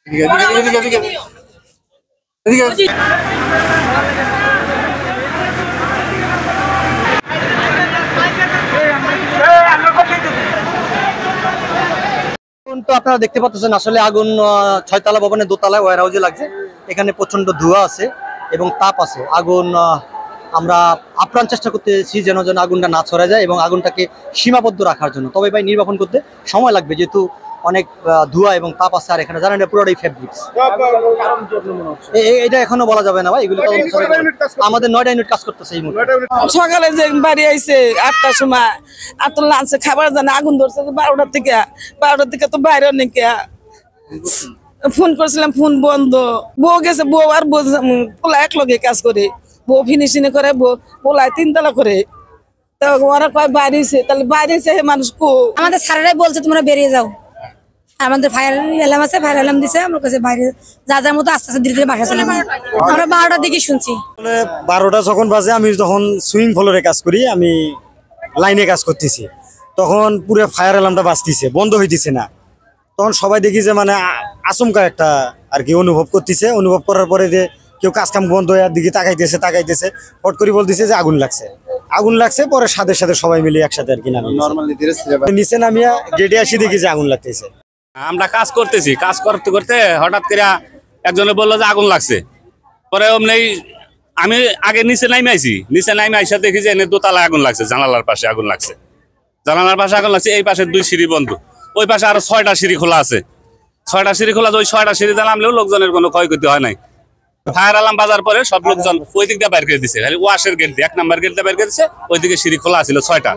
তো আপনারা দেখতে পাচ্ছেন আসলে আগুন 6 তলা ভবনের দোতলায় ওয়্যার হাউসে লাগছে। এখানে প্রচন্ড ধোঁয়া আছে এবং তাপ আছে। আগুন আমরা আপ্রাণ চেষ্টা করতেছি যেন আগুনটা না ছড়া যায় এবং আগুনটাকে সীমাবদ্ধ রাখার জন্য। তবে ভাই নির্বাপন করতে সময় লাগবে, যেহেতু অনেক ধোঁয়া এবং তাপ আছে। আর এখানে জানেন পুরোটাই ফেব্রিক্স, এটা এখনো বলা যাবে না ভাই। এগুলো আমাদের 9টা ইউনিট কাজ করতেছে এই মুহূর্তে। সকালে যে বাড়ি আইছে 8টার সময়, আর তো লাঞ্চে খাবার জানে আগুন ধরছে 12টার থেকে তো বাইরে অনেক ফোন করছিলাম, ফোন বন্ধ। বউ গেছে, বউ আর পোলা এক লগে কাজ করে, বউ ফিনিশিং করে, পোলায় 3 তলা করে। তো ওরা কয় বাইরেছে, তাহলে বাইরেছে মানুষ কো। আমাদের স্যারেরাই বলছে তোমরা বেরিয়ে যাও। আমাদের ফায়ার অ্যালার্ম আছে, ফায়ার অ্যালার্ম দিছে, আমরা কাছে বাইরে যার মতো আস্তে আস্তে ধীরে ধীরে বাসা চলে। আমরা 12টার দিকে শুনছি। 12টা যখন বাজে, আমি যখন সুইং ফ্লোরে কাজ করি, আমি লাইনে কাজ করতেছি, তখন পুরো ফায়ার অ্যালার্মটা বাজতেছে, বন্ধ হইতেছে না। তখন সবাই দেখি যে মানে আচমকা একটা আর কি অনুভব করতেছে। অনুভব করার পরে যে কেউ কাজ কাম বন্ধ হয়ে দিকে তাকাইতেছে, হট করে বলতেছে যে আগুন লাগছে। পরে সাথে সাথে সবাই মিলে একসাথে আর কি নিচে নামিয়া গেটে আসি, দেখি যে আগুন লাগতেছে। আমরা কাজ করতেছি, কাজ করতে করতে হঠাৎ করে একজনে বললো যে আগুন লাগছে। পরে অমনি আমি আগে নিচে নামে আইসা দেখি যে দোতলায় আগুন লাগছে, জানালার পাশে আগুন লাগছে। এই পাশে 2 সিঁড়ি বন্ধ, ওই পাশে আরো 6টা সিঁড়ি খোলা আছে। 6টা সিঁড়ি খোলা, ওই 6টা সিঁড়িতে নামলেও লোকজনের কোনো ক্ষয়ক্ষতি হয় নাই। ফায়ার অ্যালার্ম বাজার পরে সব লোকজন ওই দিক দিয়ে বের করে দিছে, খালি ওয়াশের গেট দিয়ে 1 নাম্বার গেট দিয়ে বের করে দিছে। ওইদিকে সিঁড়ি খোলা ছিল 6টা।